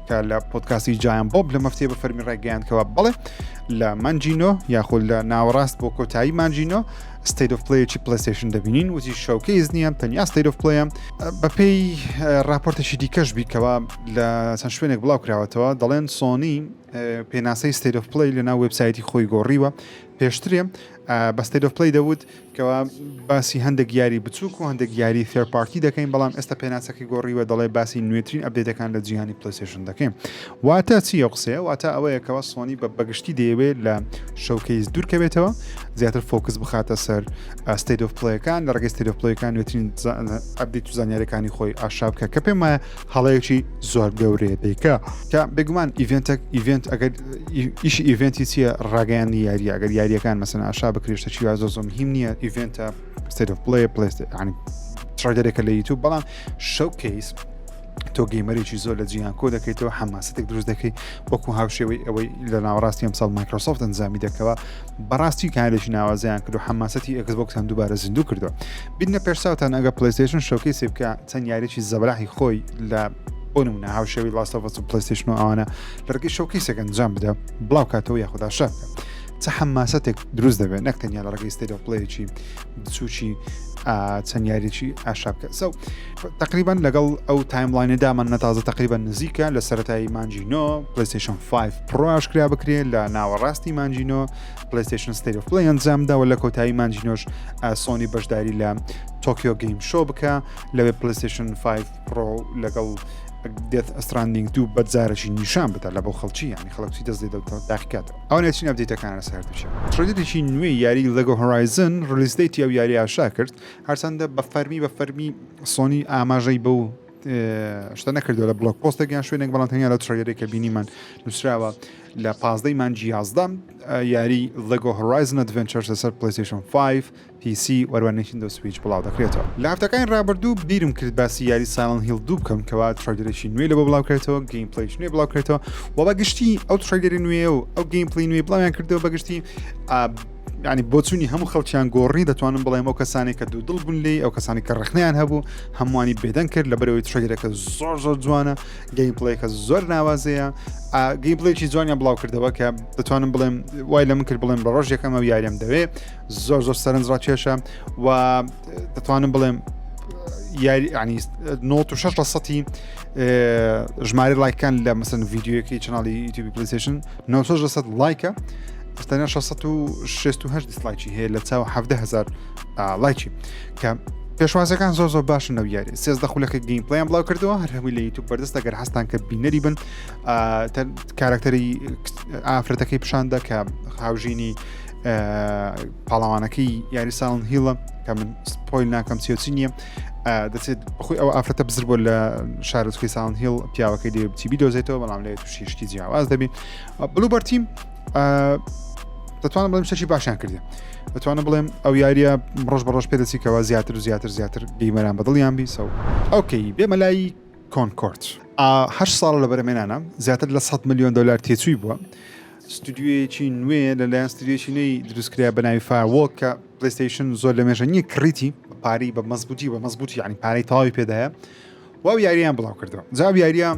کە لە پۆدکاستی جایان بۆب لە مەفتەیە بە فەرمی ڕێگەیاندکەوە بڵێ لە مانجینۆ یاخۆ لە ناوەڕاست بۆ کۆتایی مانجینۆ ستەیت ئۆف پلەیەکی پلەیستەیشن دەبینین وتی شەوکەیز نییە تەنیا ستەیت ئۆف پلەیە بەپێی راپۆرتێکی دیکەش بیکەوە لە چەند شوێنێک بڵاو کراوەتەوە دەڵێن سۆنی پێناسەی ستەیت ئۆف پلەی لە ناو وێبسایتی خۆی گۆڕیوە پێشترێ بە ستەیت ئۆف پلەی دەوت کەوا باسی هەندێک یاری بچووک و هەندێک یاری ثێرد پارتی دەکەین بەڵام ئێستا پێناسەکەی گۆڕیوە دەڵێ باسی نوێترین ئەپدێتەکان لە جیهانی پلەیستەیشن دەکەین واتە چیە قسەیە واتە ئەوەیەکەوە سۆنی بە بەگشتی دەیەوێت لە شەوکەیز دوورکەوێتەوە زیاتر فۆکس بخاتە سەر ستەیت ئۆف پلەیەکان لە ڕێگەی ستەیت ئۆف پلەیەکان نوێترین ئەپدێت و زانیاریەکانی خۆی ئاشا بکە کە پێم وایە هەڵەیەکی زۆر گەورەیە دەیکا کە بگومان ئیڤنت ئەگەر ئیشی ئیڤنتی چیە ڕاگەیانی یاریە ئەگەر یاریەکان مەسەن ئاشا بکرێشتە چی وازۆ زۆر مهم نییە ئیڤنتە ستەیت ئۆف پلەی ینی تڕایدەرێکە لە یوتیوب بەڵام شەوکەیز تۆ گەیمەرێکی زۆر لە جیهان کۆ دەکەیتەوە حماسەتێک دروست دەکەی وەکو هاوشێوەی ئەوەی لە ناوەڕاستی ئەمساڵ مایکرۆسۆفت ئەنجامی دەکەوە بەڕاستی کارێکی ناوازیان کرد و حماسەتی Xbox هەم دووبارە زیندوو کردووە بینە پێشساوتان ئەگە پلەیستەیشن شەوکەیز بکە چەند یاریی زەبراحی خۆی لە بۆ نمونە هاوشێوەی لاست ئۆف ئەس و پلەیستەیشن و ئەوانە لەرگەی شەوکەیسێک ئەنجام بدە بڵاو کاتەوە یاخودا شەر چە حەماسەتێک دروست دەبێت نەک تەنیا لە ڕێگەی ستەیت ئۆف پلەیەکی بچووکی چەند یاریی ئاشا بکە سو تقریبان لەگەڵ ئەو تایملاینەدامان نەتازە تقریبان نزیکە لە سەرەتایی مانجینۆ پلەیستەیشن 5 پرۆ ئاشکرا بکرێت لە ناوەڕاستی مانجینۆ پلەیستەیشن ستەیت ئۆف پلەی ئەنجامداوە لە کۆتایی مانجینۆش سۆنی بەشداری لە تۆکیۆ گەیم شۆ بکە لەوێ پلەیستەیشن 5 پرۆ لەگەڵ دێت ئەستراندینگ دوو بەجارەشی نیشان بدە لە بۆ خەڵکی ینی خەڵکی دەست دێتەوە داقیکاتەوە ئەو نێچین ئەپدەیتەکانە سەر بچێت تڕێدێکی نوێی یاری لەگۆ هۆرایزن ڕلیزدەیتی ئەو یاری ئاشا کرد هەرچەندە بە فەرمی سۆنی ئاماژەی بەو شتە نەکردووە لە بڵۆک پۆستێکیان شوێنێک بەڵام تەنیا لە تڕێرێکە بینیمان نووسراوە لە 15 مانجی 11 یاری لەگۆ هۆرایزن ئەدڤێنچەرز لەسەر پلەیستەیشن 5 PC وەروانێکی دە سویچ بڵاودەکرێتەوە لە هەفتەکانی ڕابردوو بیرم کرد باسی یاری سایلەنت هیل 2 بکەم کەوا تڕێدەرێکی نوێ لە بۆ بڵاوکرێتەوە گەیم پلەیش نوێ بڵاوکرێتەوە و بەگشتی ئەو تڕێدەری نوێ و ئەو گەیم پلەی نوێ بڵاویان کردەوە بەگشتی ینی بۆچوونی هەموو خەڵکیان گۆڕی دەتوانم بڵێم ئەو کەسانی کە دوو دڵ بوون لێ ئەو کەسانی کە ڕخنیان هەبوو هەمووانی بێدەنگ کرد لە بەرەوەی تڕێدەرەکە زۆر جوانە گەیم پلەیەکە زۆر ناوازەیە گەیم پلەیەکی جوانیان بڵاو کردەوە کە دەتوانم بڵێم وای لە من کرد بڵێم بە ڕۆژ یەکەم ئەو یاریم دەوێ زۆر سەرنجڕا کێشە و دەتوانم بڵێم یاری ینی 96% ژمارە لایکان لە مەسەن ڤیدیۆیەکی چناڵی یوتیوبی پلەیستەیشن 96% لایکە ئەستانیا 668 دیسلایکی هەیە لە چاوە 17,000 لایکی کە پێشوازەکان زۆر باشن ئەو یاری 13 خولەکە گەیم پلەیان بڵاو کردەوە هەر هەمووی لە یوتیوب بەردەست ئەگەر هەستان کە بینەری بن کارکتەری ئافرەتەکەی پیشاندا کە هاوژینی پاڵاوانەکەی یاری سایلەنت هیلە کە من سپۆیل ناکەم چی نییە دەچێت بخۆی ئەو ئافرەتە بزر بۆ لە شارۆچکەی سایلەنت هیل پیاوەکەی دێ بچی بیدۆزێتەوە بەڵام لێت تووشی شتی جیاواز دەبێت بلوبەر تیم دەتوانم بڵێم شتێکی باشیان کردێ دەتوانم بڵێم ئەو یاریە ڕۆژ بە ڕۆژ پێدەچیکەوە زیاتر گەیمەران بەدڵیان بی سەو ئەوکەی بێمە لای کۆنکۆرت 8 ساڵ لە بەرەمێنانە زیاتر لە 100 ملیۆن دلار تێچووی بووە ستودیویەکی نوێ لەلایەن ستودیویەکی نوێی دروستکرا بە ناوی فایرۆڵ کە پلەیستەیشن زۆر لە مێژە نییە کڕیتی پارەی بە مەزبوطی ینی پارەی تەواوی پێدایە و ئەو یاریان بڵاو کردەوە جواب یاریە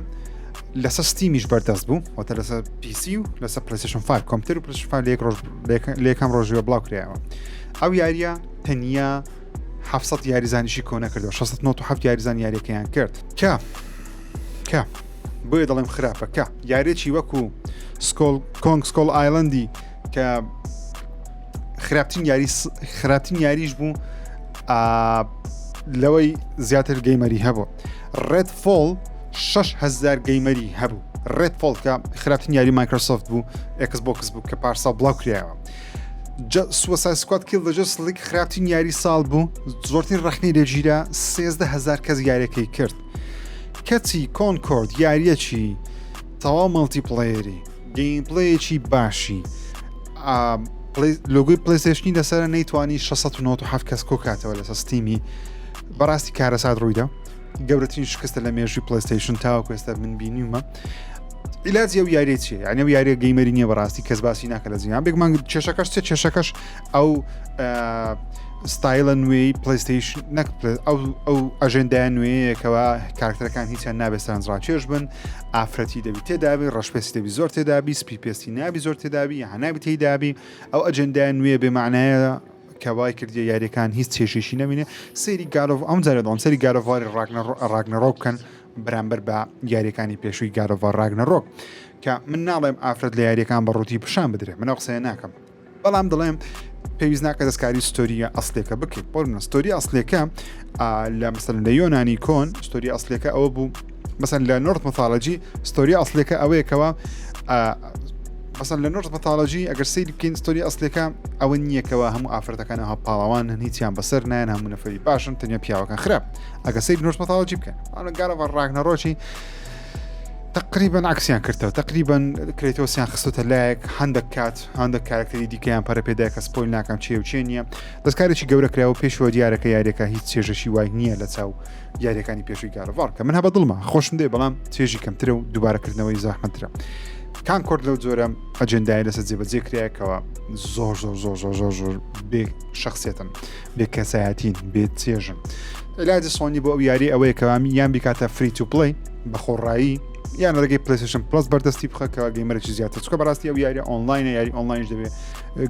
لەسەر ستیمیش بەردەست بوو واتە لەسەر PC و لەسەر پلەیستەیشن 5 کۆمپیوتەر و پلەیستەیشن 5 لە یەکەم ڕۆژەوە بڵاو کرایەوە ئەو یاریە تەنیا 700 یاریزانیشی کۆنە کردەوە 697 یاریزان یاریەکەیان کرد کە بۆیە دەڵێم خراپە کە یاریێکی وەکو کۆنگ سکۆڵ ئایلەندی کە خراپترین یاریش بوو لەوەی زیاتر گەیمەری هەبوو ڕێد فۆڵ 6,000 گەیمەری هەبوو ڕێد فۆڵ کە خراپترین یاری مایکرۆسۆفت بوو ئەکسبۆکس بوو کە پارسا بڵاو کرایەوە سوسای سکواد کیل دەجە سڵێک خراپترین یاری ساڵ بوو زۆرترین ڕەخنەی لێگیرە 13,000 کەس یاریەکەی کرد کەچی کۆنکۆرد یاریەکی تەواو مەڵتیپڵەیەری گەیم پلەیەکی باشی لۆگوی پلەیستەیشنی لەسەر نەیتوانی 697 کەس کۆکاتەوە لەسەر ستیمی بەڕاستی کارەسات ڕوویدا گەورەترین شکستە لە مێژوی پلەیستەیشن تاوەکو ئێستا من بینیومە ئیلاجی ئەو یاریە چیە یعنی ئەو یاریە گەیمەری نییە بەڕاستی کەس باسی ناکە لە زیان بێگمان کێشەکەش ئەو ستایلە نوێی پلەیستەیشن نەک ئەو ئەژێندای نوێیەکەوە کارکتەرەکان هیچیان نابێت سەرنجڕاکێش بن ئافرەتی دەبی تێدابی ڕەشپێسی دەبی زۆر تێدابی سپی پێستی نابی زۆر تێدابی هەنابی تێدابی ئەو ئەجێندای نوێ بێمانایە کەوای کردی یاریەکان هیچ چێشێشی نەبینێ سەیری گارۆڤ ئەم جارێدەڵم سەری گارۆڤاری ڕاگنەڕۆک بکەن بەرامبەر بە یاریەکانی پێشووی گارۆڤ ڕاگنەڕۆک کە من ناڵێم ئافرەت لە یاریەکان بە ڕووتی پیشان بدرێ منە قسەیە ناکەم بەڵام دەڵێم پێویست ناکە دەستکاری ستۆریە ئەسلێکە بکەیت بۆ ستۆری ئەسلێکە لە مەسەلەن لە یۆنانی کۆن ستۆری ئەسلێکە ئەوە بوو مەسەن لە نۆرت مەثالەجی ستۆری ئەسلێکە ئەوەیەکەوە مەسەن لە نۆرت مەثالەجی ئەگەر سەیری بکەین ستۆری ئەسلێکە ئەوە نییەکەوە هەموو ئافرەتەکان ئەوها پاڵەوان هیچیان بەسەر نایەن هەموو نەفەری باشن تەنیا پیاوەکان خراپ ئەگەر سەیری نۆرت مەثالەجی بکەن ئەوە گارەڤە ڕاگنەڕۆکی تقریبا عکسیان کردەوە تقریبا کرێتەوەسیان خستۆتە لایەک هەندێک کارکتەری دیکەیان پەرە پێدای کە سپۆیل ناکەم چێ و چێ نییە دەستکارێکی گەورە کراوە پێشەوە دیارەکە یاریەکە هیچ چێژەشی وای نییە لە چاو یاریەکانی پێشووی گارەڤار کە من هەبە دڵمە خۆشم دێ بەڵام چێژی کەمترە و دووبارەکردنەوەی زاحمەترە کانکۆرد لەو جۆرە ئەجێندای لەسەر جێبەجێ کرایەکەوە زۆر بێ شخصێتن بێ کەسایەتین بێ چێژن علاجی سۆنی بۆ ئەو یاری ئەوەیە کەوامی یان بیکاتە فری تو پلەی بە خۆڕایی یان لەگەی پلەیستێشن پلەس بەردەستی بخە کە گەیمەرێکی زیاتر چکە بەڕاستی ئەو یاریە ئۆنلاینە یاری ئۆنلاینش دەبێت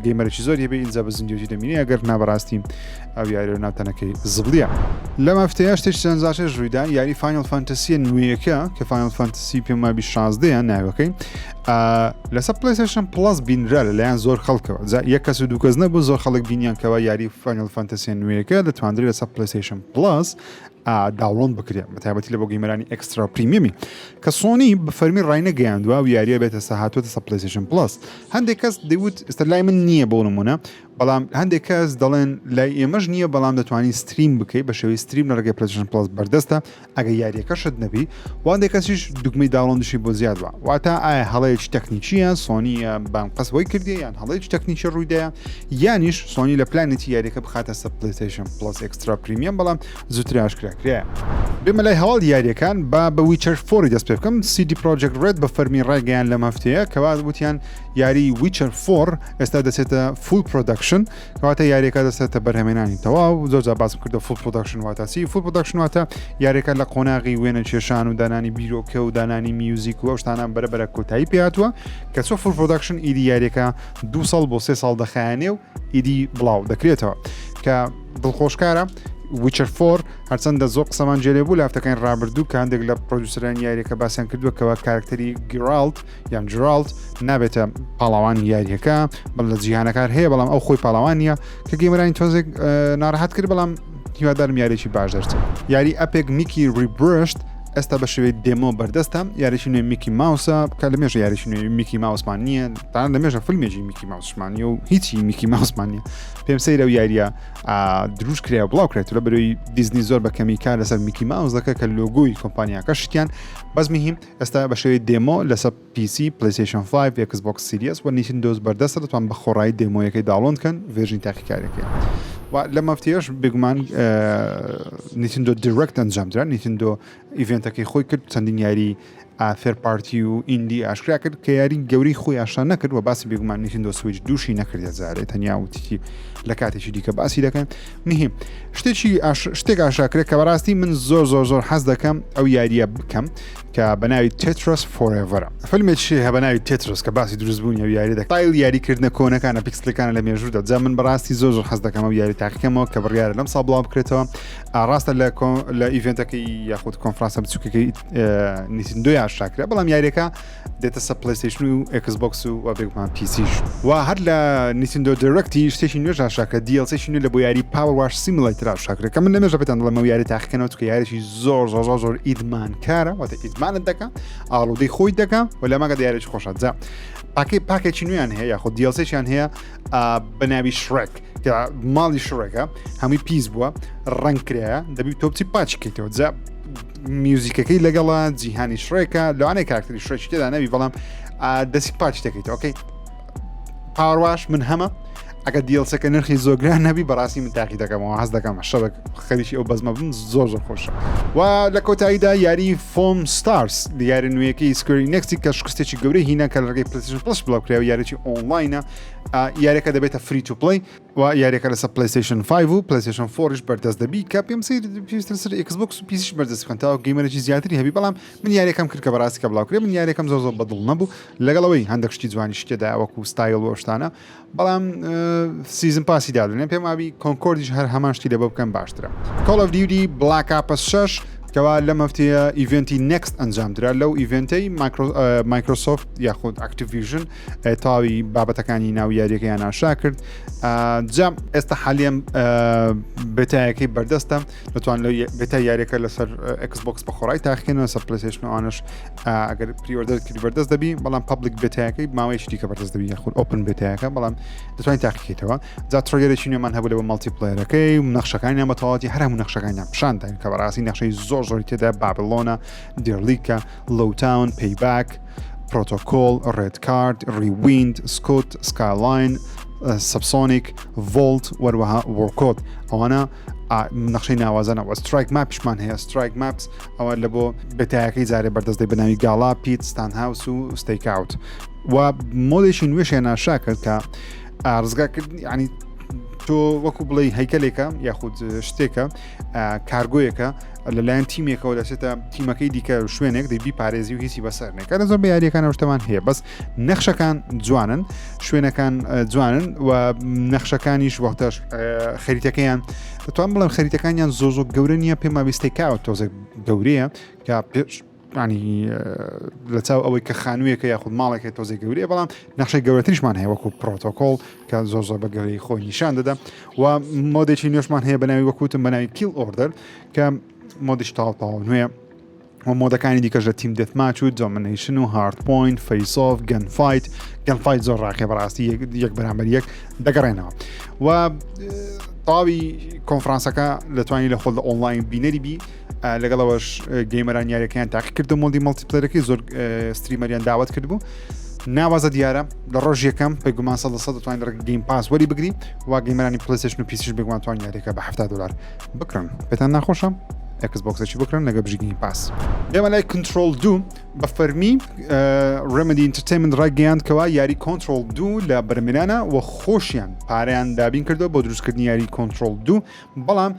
گەیمەرێکی زۆر هەبێ ئینجا بە زیندوی دەمینێ ئەگەر نابەڕاستی ئەو یاریە ناوتەنەکەی زبڵیە لەم هەفتەیە شتێکی چەندزاشێش ڕوویدا یاری فاینەل فانتەسیە نوێیەکە کە فاینەل فانتەسی پێم وایە 16 ناوەکەی لەسەر پلەیستێشن پلەس بینرا لەلایەن زۆر خەڵکەوە یەک کەس و دوو کەس نەبوو زۆر خەڵک بینیان کەەوە یاری فاینەل فانتەسیە نوێیەکە دەتوانرێت لەسەر پلەیستێشن پلەس داوڵۆن بکرێت بە تایبەتی لە بۆ گەیمەرانی ئەکسترا پریمیەمی کە سۆنی بە فەرمی ڕای نەگەیاندووە و یاریە بێتە سەهاتوەتە سە پلەیستێشن پلەس هەندێک کەس دەیوت ئێستا لای من نییە بۆ نمونە بەڵام هەندێک کەس دەڵێن لای ئێمەش نییە بەڵام دەتوانین ستریم بکەیت بە شێوەی ستریم لە ڕێگەی پلەیستێشن پلەس بەردەستە ئەگە یاریەکەشت نەبی و هەندێک کەسیش دوگمەی داوڵۆندشی بۆ زیاد وە واتە ئایا هەڵەیەکی تەکنیکیە سۆنیە بام قەسەوەی کردی یان هەڵەیەکی تەکنیکی ڕوویدایە یانیش سۆنی لە پلانێتی یاریەکە بخاتە سە پلەیستێشن پلەس ئەکسترا پریمیەم بەڵام زووتر ئاشکراکرایە بێمە لای هەواڵ یاریەکان بە ویچەر 4 دەست پێ بکەم CD Projekt Red بە فەرمی ڕایگەیان لەم هەفتەیە کەوا وتیان یاری ویچەر 4 ئێستا دەچێتە فول پرۆدەکشن کەواتە یاریەکە دەچێتە بەرهەمێنانی تەواو زۆر باسم کردو فول پرۆدەکشن واتاسی فول پرۆدەکشن واتە یاریەکە لە قۆناغی وێنە کێشان و دانانی بیرۆکە و دانانی میوزیک و ئەو شتانە بەرەبەرە کۆتایی پێهاتووە کە چۆ فول پرۆدەکشن ئیدی یاریەکە 2 ساڵ بۆ 3 ساڵ دەخایەنێ و ئیدی بڵاو دەکرێتەوە کە دڵخۆشکارە ویچەر 4 هەرچەندە زۆر قسەمان جێلێ بوو لە هەفتەکانی ڕابردوو کە هەندێک لە پرۆدیوسەرانی یاریەکە باسییان کردووە کەەوە کارکتەری گیرالت یان جرالت نابێتە پاڵاوانی یاریەکە بەڵ لە جیهانەکار هەیە بەڵام ئەو خۆی پاڵاوان نیە کە گەیمەرانی تۆزێک ناڕەحەت کرد بەڵام هیوادارم یاریێکی باش دەرچێت یاری ئەپێک میکی ریبرشت ئێستا بە شێوەی دێمۆ بەردەستە یاریشی نوێ میکی ماوسە کە لە مێژە یاریشی نوێ میکی ماوسمان نییە تا لە مێژە فیلمێکی میکی ماوسمانیە و هیچی میکی ماوسمان نییە پێم سەیرە و یاریە دروست کرا و بڵاو کرێت لە بەرەوەی دیزنی زۆر بە کەمی کار لەسەر میکی ماوس دەکە کە لۆگۆی کۆمپانیاکە شتیان بەزمی هیم ئێستا بە شێوەی دێمۆ لەسەر PC پلەیستێشن 5 Xbox Series و نیتندۆز بەردەستە دەتوان بە خۆڕایی دێمۆیەکەی داڵۆن بکەن ڤێژنی تاقیکارێکی لەم هەفتەیەش بگومان نیتندۆ دیرەکت ئەنجامدرا نیتندۆ ئیڤێنتەکەی خۆی کرد چەندین یاری فێر پارتی و ئیندی ئاشکرا کرد کە یاری گەوری خۆی ئاشان نەکرد و باسی بگومان نیتندۆ سویچ دووشی نەکردێت زارێ تەنیا وتی لە کاتێکی دیکە باسی دەکەن مهم شتێک ئاشاکرێت کە بەڕاستی من زۆر حەز دەکەم ئەو یاریە بکەم کە بەناوی تێترس فۆرێڤەرە فیلمێکی هەیە بەناوی تێترس کە باسی دروستبوونی ئەو یاری دەکات تایل یاریکردنە کۆنەکانە پیکسلەکانە لە مێژوودا جا من بەڕاستی زۆر حەز دەکەم ئەو یاری تاقیکەمەوە کە بڕیارە لەم ساڵ بڵاو بکرێتەوە ڕاستە لە ئیڤێنتەکەی یاخود کۆنفرانسە بچووکەکەی نیتندۆی ئاشاکرا بەڵام یاریەکە دێتە سە پلەیستێشن و ئەکسبۆکس و بێگومان پیسیش و هەر لە نیتندۆ دیرەکتی شتێکی نوێژ ئاشاکرا دیڵچێکی نوێ لە بۆ یاری پاوەر واش سیمولەیتر ئاشاکرا کە من لەمێژە بێتان دەڵێم ئەو یاری تاقیکەنەوە کە یاریی زۆر ئیدمانکارە واتە ئیدمانت دەکە ئاڵوودەی خۆی دەکە و لەمەگە دیارێکی خۆشە جا پاکێکی نوێیان هەیە یاخۆ دیڵچێکیان هەیە بەناوی شرێک کە ماڵی شڕێکە هەمووی پیس بووە ڕەنگ کرایە دەبی تۆپچی پاچکەیتەوە جا میوزیکەکەی لەگەڵە جیهانی شڕێکە لەوانەیە کارکتری شڕێکی تێدا نەبی بەڵام دەستی پاچ دەکەیتەوە ئۆکەی پاوەڕواش من هەمە ئەگە دیڵچەکە نرخی زۆرگران نەبی بەڕاستی من تاقی دەکەمەوە حەز دەکەم شەوێک خەریکی ئەو بەزمە بم زۆر خۆشە و لە کۆتاییدا یاری فۆم ستارس دیارە نوێیەکەی سکوێری نێکستی کە شکستێکی گەورەی هینە کە لە ڕێگەی پلەیستێشن پلەس بڵاوکراوە یاریی ئۆنلاینە یاریەکە دەبێتە فری تو پلەی و یاریەکە لەسەر پلەیستێشن 5 و پلەیستێشن 4ش بەردەست دەبی کە پێم سەر ئەکسبۆکس و پیسیش بەردەست بکەن تا گەیمەرێکی زیاتری هەبی بەڵام من یاریەکەم کرد کە بەڕاستی کە بڵاوکرێ من یاریەکەم زۆر بەدڵ نەبوو لەگەڵەوەی هەندێک شتی جوانی شتێدا وەکو ستایل و شتانە بەڵام سیزن پاسی دادنێ پێم ئاوی کۆنکۆردیش هەر هەمان شتی لە بە بکەم باشترە Call of Duty Black Ops 6 کەوا لەم هەفتەیە ئیڤێنتی نێکست ئەنجامدرا لەو ئیڤێنتەی مایکرۆسۆفت یاخود ئاکتیڤیژن تاوی بابەتەکانی ناو یاریەکەیان ئاشا کرد جام ئێستا حالیان بێتایەکەی بەردەستە دەتوان لە بێتای یاریەکە لەسەر ئەکسبۆکس بە خۆڕای تاقیکردنەوە سەر پلەیستێشن ئەوانش ئەگەر پریۆردەر کردی بەردەست دەبی بەڵام پابلیک بێتایەکەی ماوەیەکی دیکە بەردەست دەبی یاخود ئۆپن بێتایەکە بەڵام دەتوانین تاقیکەیتەوە جا تڕۆگەرێکی نوێمان هەبوو لەوە مەڵتی پلەیەرەکەی و نەخشەکانیان بەتەواوەتی هەر هەموو نەخشەکانیان پیشاندان کە بەڕاستی نەخشەی زۆری تێدا بابلۆنە دیرلیکە لۆتاون پەیباک پرۆتۆکۆل ڕێد کارد ریویند سکوت سکالاین سبسۆنیک ڤۆلت وەروەها وۆرکۆت ئەوانە نەخشەی ناوازانە و سترایک ماپیشمان هەیە سترایک ماپس ئەوە لە بۆ بێتایەکەی جارێ بەردەست دەی بەناوی گاڵا پیت ستانهاوس و ستەیکاوت و مۆدێکی نوێشیان ناشا کرد کە ئارزگا کرد ینی تۆ وەکو بڵێ هەیکەلێکە یاخود شتێکە کارگۆیەکە لەلایەن تیمێکەوە دەچێتە تیمەکەی دیکە شوێنێک دەبی پارێزی و هیچی بەسەر نێکە زۆر بە یاریەکان شتەمان هەیە بەس نەخشەکان جوانن شوێنەکان جوانن و نەخشەکانیش وەختەش خەریتەکەیان دەتوان بڵێم خەریتەکانیان زۆ گەورە نییە پێم ویستێکاوە تۆزێک گەورەیە کە پێش ینی لە چاو ئەوەی کە خانوویەکە یاخود ماڵێکی تۆزێک گەورەیە بەڵام نەخشەی گەورەتریشمان هەیە وەکو پرۆتۆکۆڵ کە زۆر بە گەورەی خۆی نیشان دەدا و مۆدێکی نوێشمان هەیە بەناوی وەکوتم بەناوی کیل ئۆردەر کە مۆدیش تاڵ نوێ و مۆدەکانی دیکەش لە تیم دێتماچ و دۆمینیشن و هارد پوینت فەیسۆف گەنفایت زۆر ڕاقێ بەڕاستی یەک بەرامبەر یەک دەگەڕێنەوە و تاوی کۆنفرانسەکە دەتوانانی لە خۆڵ لە ئۆنلاین بینەری بی لەگەڵەوەش گەیمەران یاریەکەیان تاقی کردو مۆدی مەڵتیپلەرەکەی زۆر ستریمەریان داوت کرد بوو ناوازە دیارە لە ڕۆژ یەکەم پێگومان 100% دەتوانین گەیم پاس وەری بگری و گەیمەرانی پلەیستەیشن و پیسیش بگومان توان یاریەکە بە $70 بکڕن پێتان ناخۆشە ئەکسبۆکسێکی بکڕن لەگە بژی گەیم پاس دێمە لای کنترۆل 2 بە فەرمی ڕێمەدی ئینتەرتەینمنت ڕاگەیاندکەوە یاری کۆنترۆل 2 لە بەرمێنانە و خۆشیان پارەیان دابین کردەوە بۆ دروستکردنی یاری کۆنترۆل 2 بەڵام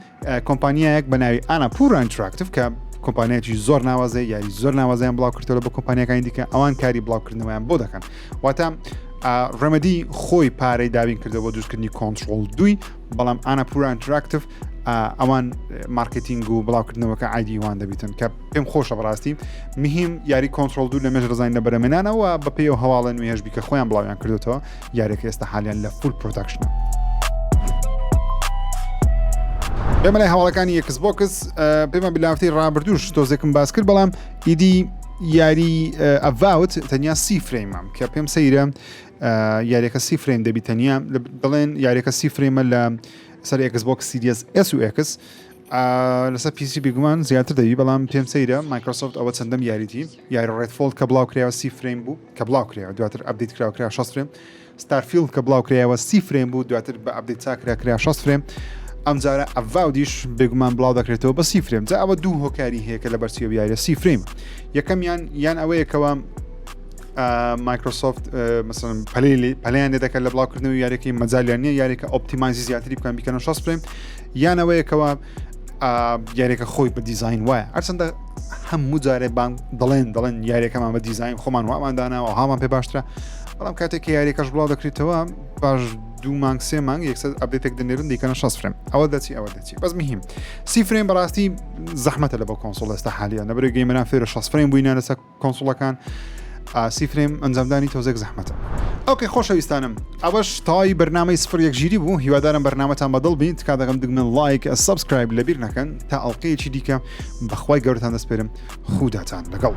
کۆمپانیایەک بە ناوی ئاناپورا ئینتراکتیڤ کە کۆمپانیایکی زۆر ناوازێ یاری زۆر ناوازیان بڵاو کردەوە بە کۆمپانیەکانی دیکە ئەوان کاری بڵاوکردنەوەیان بۆ دەکەن واتە ڕێمەدی خۆی پارەی دابین کردەوە بۆ دروستکردنی کۆنترۆل 2 بەڵام ئاناپورا ئینتراکتیڤ ئەوان مارکتینگ و بڵاوکردنەوەکە ئایدی وان دەبیتن کە پێم خۆشە بەڕاستی مهم یاری کۆنترۆل 2 لە مێژ ڕزین لە بەرەمێنانەوە بە پێی و هەواڵە نوێژ بیکە خۆیان بڵاویان کردوتەوە یاریەکە ئێستا حالیان لە فول پرۆتەکشنە پێمە لای هەواڵەکانی ئەکسبۆکس پێمە بلاوتی ڕابردوش تۆزێکم باس کرد بەڵام ئیدی یاری ئەڤاوت تەنیا سی فرێمە کە پێم سەیرە یاریەکە سی فرێم دەبی تەنیا بڵێن یاریەکە سی فرێمە لە سەر ئەکسبۆکس سیریەس S و X لەسەر پیسی بگومان زیاتر دەبی بەڵام پێم سەیرە مایکرۆسۆفت ئەوە چەندەم یاریتی یاری ڕێدفۆڵد کە بڵاو کرایەوە سی فرێم بوو کە بڵاو کرایەوە دواتر ئەپدیت کراوە 60 فرێم ستارفیلد کە بڵاو کرایەوە سی فرێم بوو دواتر بە ئەپدیت چاکرا 60 فرێم ئەمجارە ئەڤاودیش بێگومان بڵاو دەکرێتەوە بە سی فرێم جا ئەوە دوو هۆکاری هەیە کە لە بەرچیەوە یاریە سی فرێم یەکەمیان یان ئەوەیەکەوە مایکرۆسۆفت مثلا پەلیان لێ دەکات لە بڵاوکردنەوەی یاریەکەی مەجالیان نییە یاریەکە ئۆپتیمایزی زیاتری بکەن بیکەنە 60 فرێم یان ئەوەیەکەوە یاریەکە خۆی بە دیزاین وایە هەرچەندە هەموو جارێ بانگ دەڵێن یاریەکەمان بە دیزاین خۆمان وامانداناوە هامان پێ باشترە بەڵام کاتێک کە یاریەکەش بڵاو دەکرێتەوە باش 2 مانگ 3 مانگ یەکسەر ئەپدێتێک دەنێرن دیکەنە 60 فرێم ئەوە دەچی بەس مهم سی فرێم بەڕاستی زەحمەتە لە بۆ کۆنسۆڵ ئێستا حالیان لەبەرەوەی گەیمەران فێرە 60 فرێم بووینە لەسەر کۆنسۆڵەکان سی فرێم ئەنجامدانی تۆزێک زەحمەتە ئۆکەی خۆشەویستانم ئەوەش تای بەرنامەی 01 ژیری بوو هیوادارم بەرنامەتان بەدڵ بین تکا دەگەم دگمن لایک سابسکرایب لەبیر نەکەن تا ئەڵلقەیەکی دیکە بەخوای گەورەتان دەسپێرم خوداتان لەگەڵ